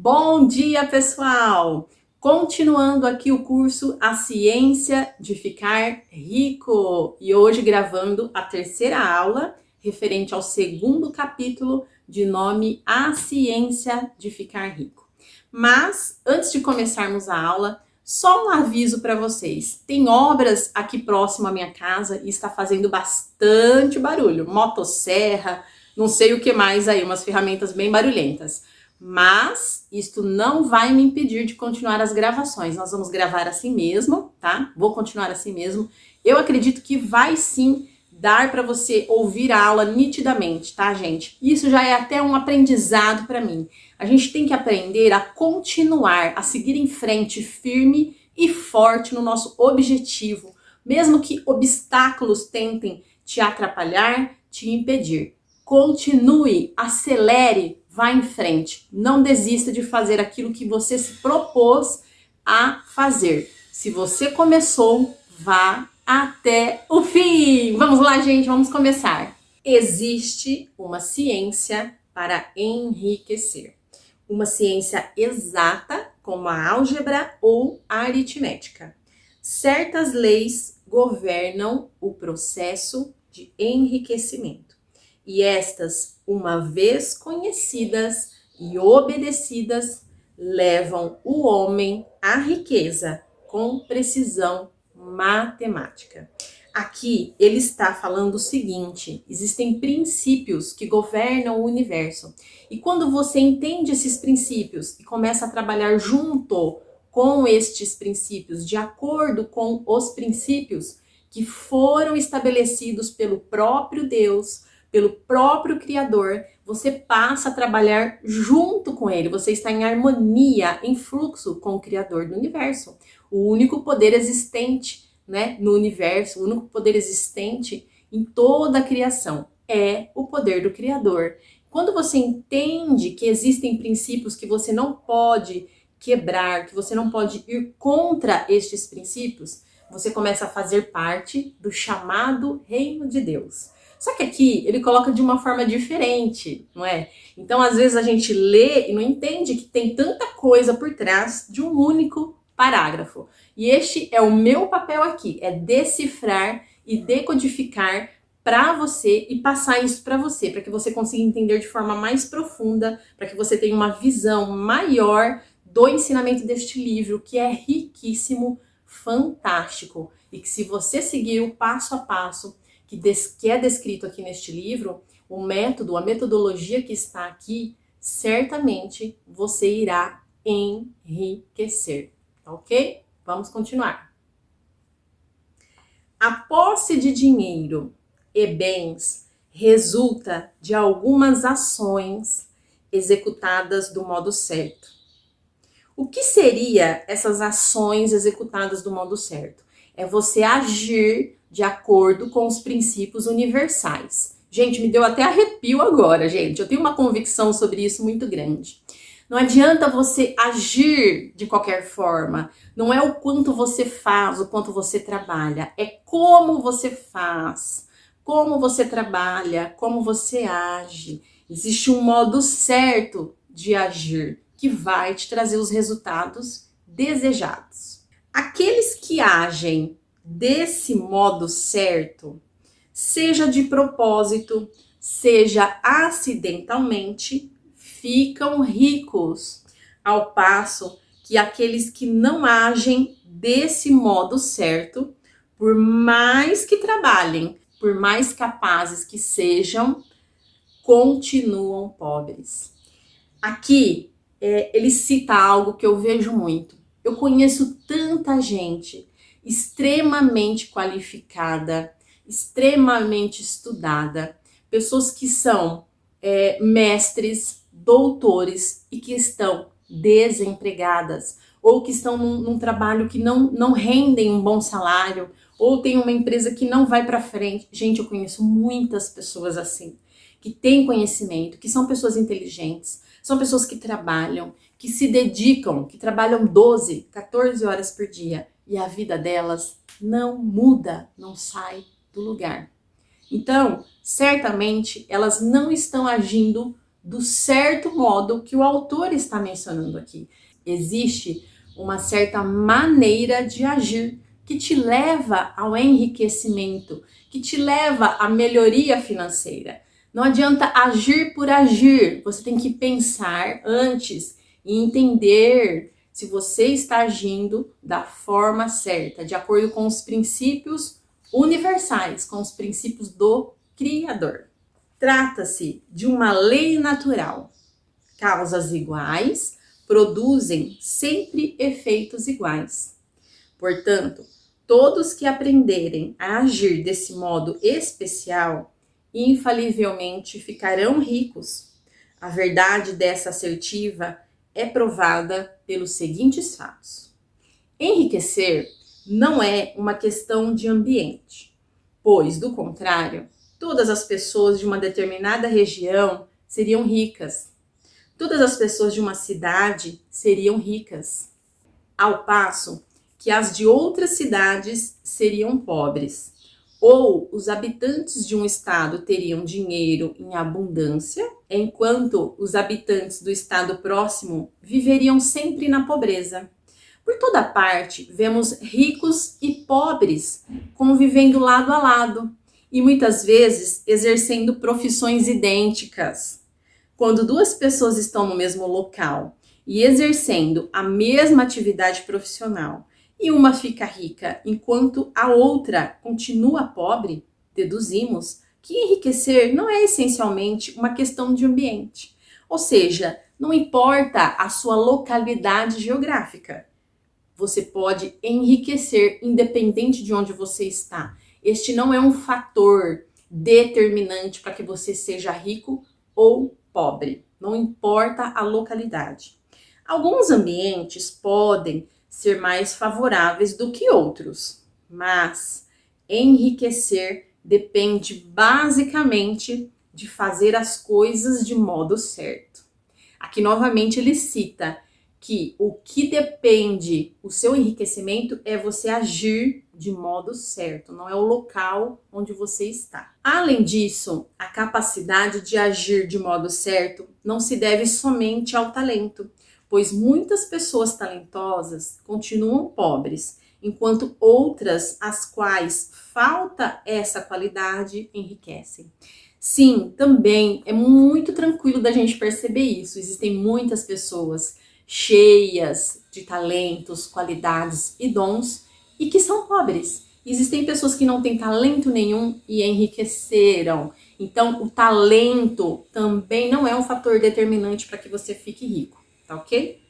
Bom dia, pessoal! Continuando aqui o curso A Ciência de Ficar Rico e hoje gravando a terceira aula referente ao segundo capítulo de nome A Ciência de Ficar Rico. Mas antes de começarmos a aula, só um aviso para vocês. Tem obras aqui próximo à minha casa e está fazendo bastante barulho. Motosserra, não sei o que mais aí, umas ferramentas bem barulhentas. Mas isto não vai me impedir de continuar as gravações. Nós vamos gravar assim mesmo, tá? Vou continuar assim mesmo. Eu acredito que vai sim dar para você ouvir a aula nitidamente, tá, gente? Isso já é até um aprendizado para mim. A gente tem que aprender a continuar, a seguir em frente firme e forte no nosso objetivo, mesmo que obstáculos tentem te atrapalhar, te impedir. Continue, acelere, vá em frente. Não desista de fazer aquilo que você se propôs a fazer. Se você começou, vá até o fim. Vamos lá, gente, vamos começar. Existe uma ciência para enriquecer. Uma ciência exata, como a álgebra ou a aritmética. Certas leis governam o processo de enriquecimento. E estas, uma vez conhecidas e obedecidas, levam o homem à riqueza com precisão matemática. Aqui ele está falando o seguinte: existem princípios que governam o universo. E quando você entende esses princípios e começa a trabalhar junto com estes princípios, de acordo com os princípios que foram estabelecidos pelo próprio Deus, pelo próprio Criador, você passa a trabalhar junto com ele. Você está em harmonia, em fluxo com o Criador do universo. O único poder existente, né, no universo, o único poder existente em toda a criação é o poder do Criador. Quando você entende que existem princípios que você não pode quebrar, que você não pode ir contra estes princípios, você começa a fazer parte do chamado reino de Deus. Só que aqui ele coloca de uma forma diferente, não é? Então, às vezes a gente lê e não entende que tem tanta coisa por trás de um único parágrafo. E este é o meu papel aqui, é decifrar e decodificar para você e passar isso para você, para que você consiga entender de forma mais profunda, para que você tenha uma visão maior do ensinamento deste livro, que é riquíssimo, fantástico, e que se você seguir o passo a passo que é descrito aqui neste livro, o método, a metodologia que está aqui, certamente você irá enriquecer, tá ok? Vamos continuar. A posse de dinheiro e bens resulta de algumas ações executadas do modo certo. O que seria essas ações executadas do modo certo? É você agir de acordo com os princípios universais. Gente, me deu até arrepio agora, gente. Eu tenho uma convicção sobre isso muito grande. Não adianta você agir de qualquer forma. Não é o quanto você faz, o quanto você trabalha. É como você faz, como você trabalha, como você age. Existe um modo certo de agir que vai te trazer os resultados desejados. Aqueles que agem desse modo certo, seja de propósito, seja acidentalmente, ficam ricos, ao passo que aqueles que não agem desse modo certo, por mais que trabalhem, por mais capazes que sejam, continuam pobres. Aqui, ele cita algo que eu vejo muito. Eu conheço tanta gente extremamente qualificada, extremamente estudada, pessoas que são mestres, doutores e que estão desempregadas ou que estão num trabalho que não rendem um bom salário ou tem uma empresa que não vai para frente. Gente, eu conheço muitas pessoas assim, que têm conhecimento, que são pessoas inteligentes, são pessoas que trabalham, que se dedicam, que trabalham 12, 14 horas por dia e a vida delas não muda, não sai do lugar. Então, certamente, elas não estão agindo do certo modo que o autor está mencionando aqui. Existe uma certa maneira de agir que te leva ao enriquecimento, que te leva à melhoria financeira. Não adianta agir por agir, você tem que pensar antes e entender se você está agindo da forma certa, de acordo com os princípios universais, com os princípios do Criador. Trata-se de uma lei natural. Causas iguais produzem sempre efeitos iguais. Portanto, todos que aprenderem a agir desse modo especial, infalivelmente ficarão ricos. A verdade dessa assertiva é provada pelos seguintes fatos. Enriquecer não é uma questão de ambiente, pois, do contrário, todas as pessoas de uma determinada região seriam ricas. Todas as pessoas de uma cidade seriam ricas, ao passo que as de outras cidades seriam pobres. Ou os habitantes de um estado teriam dinheiro em abundância, enquanto os habitantes do estado próximo viveriam sempre na pobreza. Por toda parte, vemos ricos e pobres convivendo lado a lado e muitas vezes exercendo profissões idênticas. Quando duas pessoas estão no mesmo local e exercendo a mesma atividade profissional, e uma fica rica enquanto a outra continua pobre, deduzimos que enriquecer não é essencialmente uma questão de ambiente. Ou seja, não importa a sua localidade geográfica. Você pode enriquecer independente de onde você está. Este não é um fator determinante para que você seja rico ou pobre. Não importa a localidade. Alguns ambientes podem ser mais favoráveis do que outros, mas enriquecer depende basicamente de fazer as coisas de modo certo. Aqui novamente ele cita que o que depende o seu enriquecimento é você agir de modo certo, não é o local onde você está. Além disso, a capacidade de agir de modo certo não se deve somente ao talento, pois muitas pessoas talentosas continuam pobres, enquanto outras, às quais falta essa qualidade, enriquecem. Sim, também é muito tranquilo da gente perceber isso. Existem muitas pessoas cheias de talentos, qualidades e dons e que são pobres. Existem pessoas que não têm talento nenhum e enriqueceram. Então, o talento também não é um fator determinante para que você fique rico. Tá ok?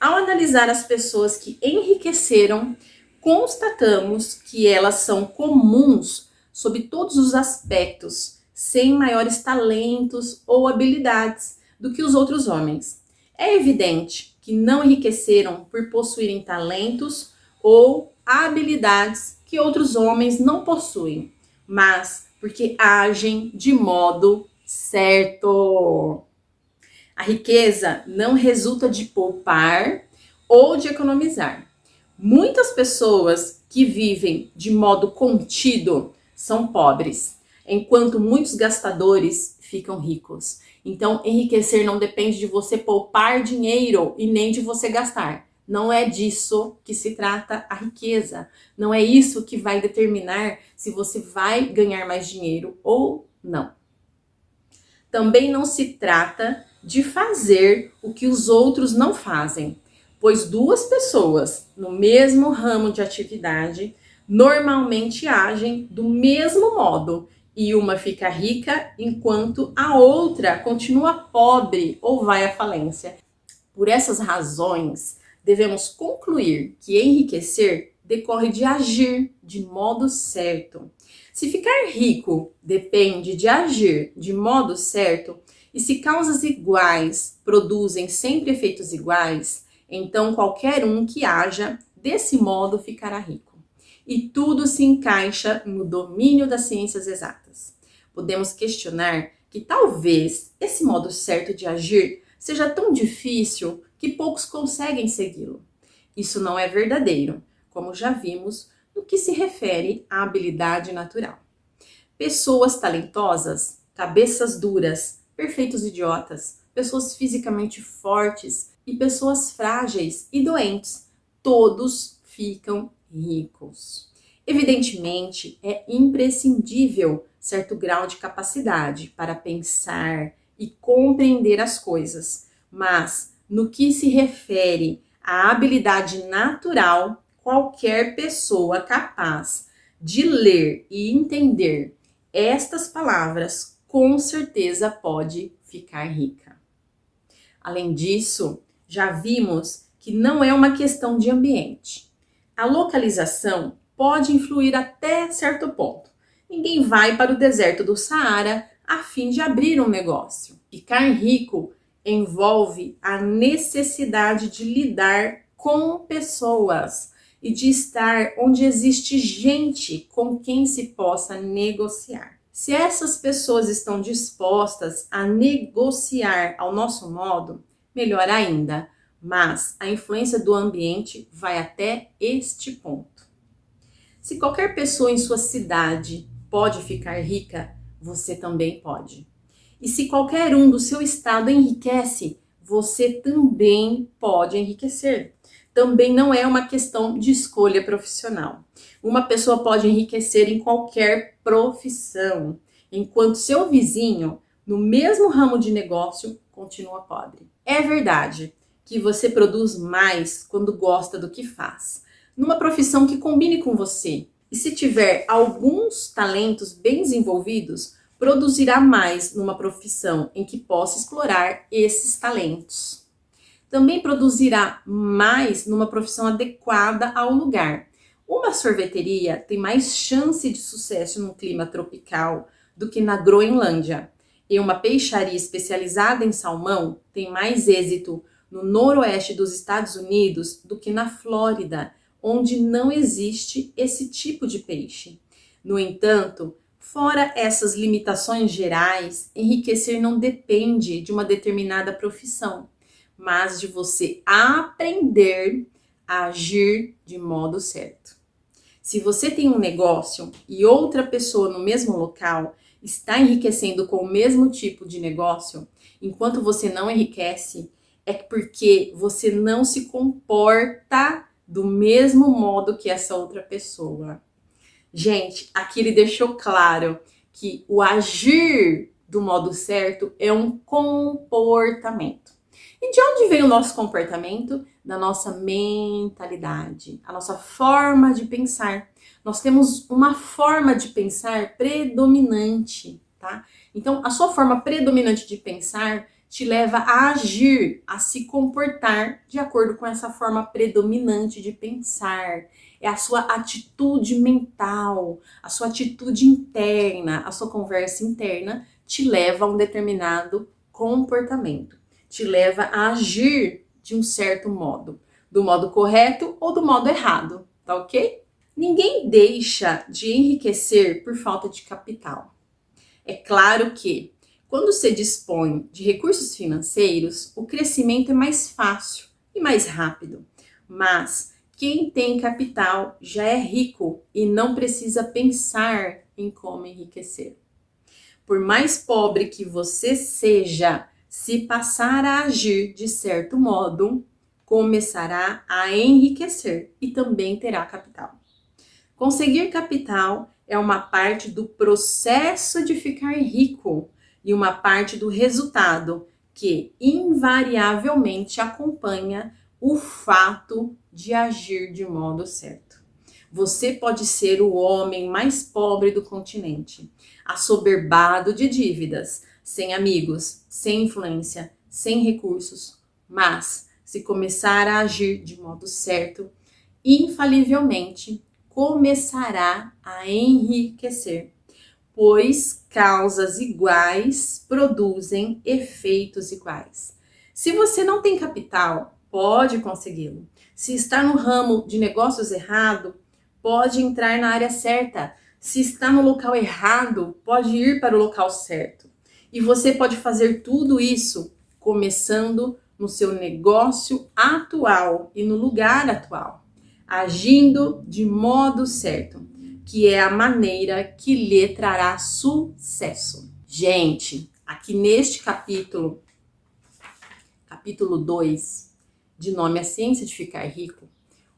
Ao analisar as pessoas que enriqueceram, constatamos que elas são comuns sob todos os aspectos, sem maiores talentos ou habilidades do que os outros homens. É evidente que não enriqueceram por possuírem talentos ou habilidades que outros homens não possuem, mas porque agem de modo certo. A riqueza não resulta de poupar ou de economizar. Muitas pessoas que vivem de modo contido são pobres, enquanto muitos gastadores ficam ricos. Então, enriquecer não depende de você poupar dinheiro e nem de você gastar. Não é disso que se trata a riqueza. Não é isso que vai determinar se você vai ganhar mais dinheiro ou não. Também não se trata de fazer o que os outros não fazem, pois duas pessoas no mesmo ramo de atividade normalmente agem do mesmo modo e uma fica rica enquanto a outra continua pobre ou vai à falência. Por essas razões, devemos concluir que enriquecer decorre de agir de modo certo. Se ficar rico depende de agir de modo certo, e se causas iguais produzem sempre efeitos iguais, então qualquer um que haja desse modo ficará rico. E tudo se encaixa no domínio das ciências exatas. Podemos questionar que talvez esse modo certo de agir seja tão difícil que poucos conseguem segui-lo. Isso não é verdadeiro, como já vimos no que se refere à habilidade natural. Pessoas talentosas, cabeças duras, perfeitos idiotas, pessoas fisicamente fortes e pessoas frágeis e doentes. Todos ficam ricos. Evidentemente, é imprescindível certo grau de capacidade para pensar e compreender as coisas, mas no que se refere à habilidade natural, qualquer pessoa capaz de ler e entender estas palavras com certeza pode ficar rica. Além disso, já vimos que não é uma questão de ambiente. A localização pode influir até certo ponto. Ninguém vai para o deserto do Saara a fim de abrir um negócio. Ficar rico envolve a necessidade de lidar com pessoas e de estar onde existe gente com quem se possa negociar. Se essas pessoas estão dispostas a negociar ao nosso modo, melhor ainda, mas a influência do ambiente vai até este ponto. Se qualquer pessoa em sua cidade pode ficar rica, você também pode. E se qualquer um do seu estado enriquece, você também pode enriquecer. Também não é uma questão de escolha profissional. Uma pessoa pode enriquecer em qualquer profissão, enquanto seu vizinho, no mesmo ramo de negócio, continua pobre. É verdade que você produz mais quando gosta do que faz, numa profissão que combine com você. E se tiver alguns talentos bem desenvolvidos, produzirá mais numa profissão em que possa explorar esses talentos. Também produzirá mais numa profissão adequada ao lugar. Uma sorveteria tem mais chance de sucesso num clima tropical do que na Groenlândia. E uma peixaria especializada em salmão tem mais êxito no noroeste dos Estados Unidos do que na Flórida, onde não existe esse tipo de peixe. No entanto, fora essas limitações gerais, enriquecer não depende de uma determinada profissão, mas de você aprender a agir de modo certo. Se você tem um negócio e outra pessoa no mesmo local está enriquecendo com o mesmo tipo de negócio, enquanto você não enriquece, é porque você não se comporta do mesmo modo que essa outra pessoa. Gente, aqui ele deixou claro que o agir do modo certo é um comportamento. E de onde vem o nosso comportamento? Da nossa mentalidade, a nossa forma de pensar. Nós temos uma forma de pensar predominante, tá? Então, a sua forma predominante de pensar te leva a agir, a se comportar de acordo com essa forma predominante de pensar. É a sua atitude mental, a sua atitude interna, a sua conversa interna te leva a um determinado comportamento. Te leva a agir de um certo modo, do modo correto ou do modo errado, tá ok? Ninguém deixa de enriquecer por falta de capital. É claro que, quando se dispõe de recursos financeiros, o crescimento é mais fácil e mais rápido. Mas quem tem capital já é rico e não precisa pensar em como enriquecer. Por mais pobre que você seja, se passar a agir de certo modo, começará a enriquecer e também terá capital. Conseguir capital é uma parte do processo de ficar rico e uma parte do resultado que invariavelmente acompanha o fato de agir de modo certo. Você pode ser o homem mais pobre do continente, assoberbado de dívidas, sem amigos, sem influência, sem recursos, mas se começar a agir de modo certo, infalivelmente começará a enriquecer, pois causas iguais produzem efeitos iguais. Se você não tem capital, pode consegui-lo. Se está no ramo de negócios errado, pode entrar na área certa. Se está no local errado, pode ir para o local certo. E você pode fazer tudo isso começando no seu negócio atual e no lugar atual, agindo de modo certo, que é a maneira que lhe trará sucesso. Gente, aqui neste capítulo 2, de nome A Ciência de Ficar Rico,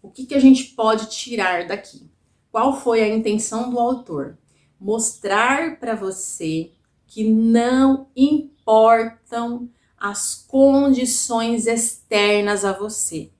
o que a gente pode tirar daqui? Qual foi a intenção do autor? Mostrar para você que não importam as condições externas a você.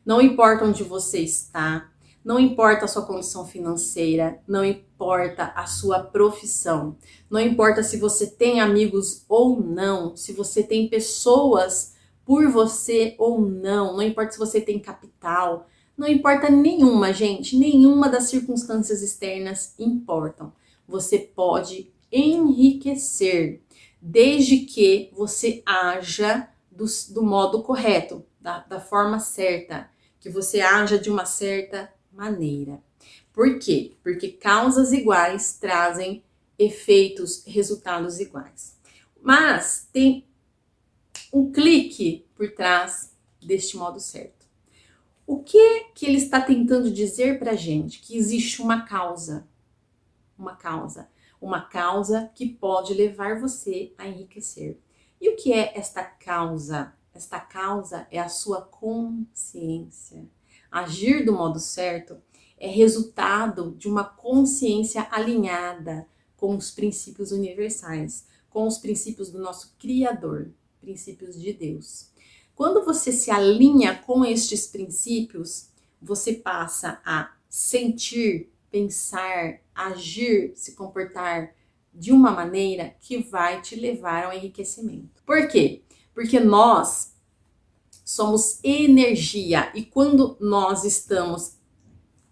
Não importa onde você está, não importa a sua condição financeira, não importa a sua profissão, não importa se você tem amigos ou não, se você tem pessoas por você ou não, não importa se você tem capital, não importa nenhuma, gente, nenhuma das circunstâncias externas importam. Você pode enriquecer, desde que você haja do modo correto, da forma certa, que você haja de uma certa maneira. Por quê? Porque causas iguais trazem efeitos, resultados iguais. Mas tem um clique por trás deste modo certo. O que ele está tentando dizer pra gente? Que existe uma causa que pode levar você a enriquecer. E o que é esta causa? Esta causa é a sua consciência. Agir do modo certo é resultado de uma consciência alinhada com os princípios universais, com os princípios do nosso Criador, princípios de Deus. Quando você se alinha com estes princípios, você passa a sentir, pensar, agir, se comportar de uma maneira que vai te levar ao enriquecimento. Por quê? Porque nós somos energia e quando nós estamos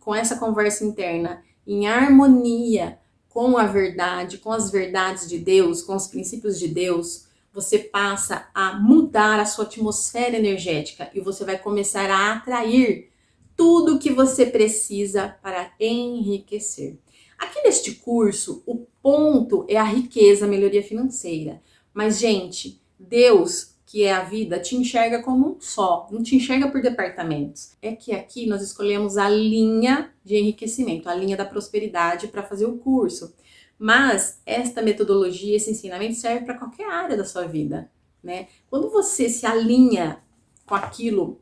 com essa conversa interna em harmonia com a verdade, com as verdades de Deus, com os princípios de Deus, você passa a mudar a sua atmosfera energética e você vai começar a atrair tudo o que você precisa para enriquecer. Aqui neste curso, o ponto é a riqueza, a melhoria financeira. Mas, gente, Deus, que é a vida, te enxerga como um só, não te enxerga por departamentos. É que aqui nós escolhemos a linha de enriquecimento, a linha da prosperidade para fazer o curso. Mas esta metodologia, esse ensinamento serve para qualquer área da sua vida, né? Quando você se alinha com aquilo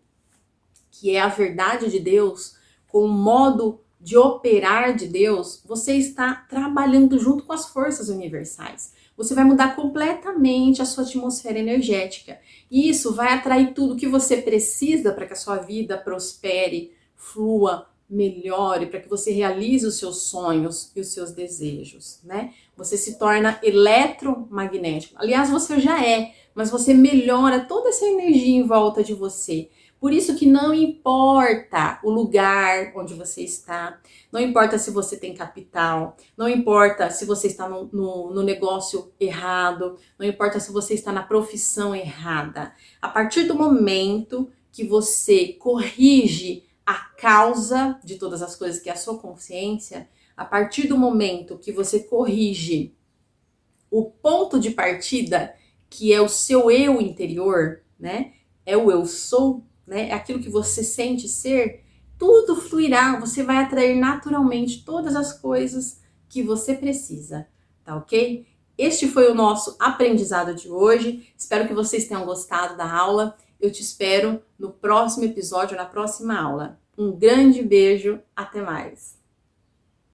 que é a verdade de Deus, com o modo de operar de Deus, você está trabalhando junto com as forças universais. Você vai mudar completamente a sua atmosfera energética. E isso vai atrair tudo que você precisa para que a sua vida prospere, flua, melhore, para que você realize os seus sonhos e os seus desejos, né? Você se torna eletromagnético. Aliás, você já é, mas você melhora toda essa energia em volta de você. Por isso que não importa o lugar onde você está, não importa se você tem capital, não importa se você está no negócio errado, não importa se você está na profissão errada. A partir do momento que você corrige a causa de todas as coisas, que é a sua consciência, a partir do momento que você corrige o ponto de partida, que é o seu eu interior, né? É o eu sou, né? É aquilo que você sente ser, tudo fluirá, você vai atrair naturalmente todas as coisas que você precisa, tá ok? Este foi o nosso aprendizado de hoje, espero que vocês tenham gostado da aula, eu te espero no próximo episódio, na próxima aula. Um grande beijo, até mais!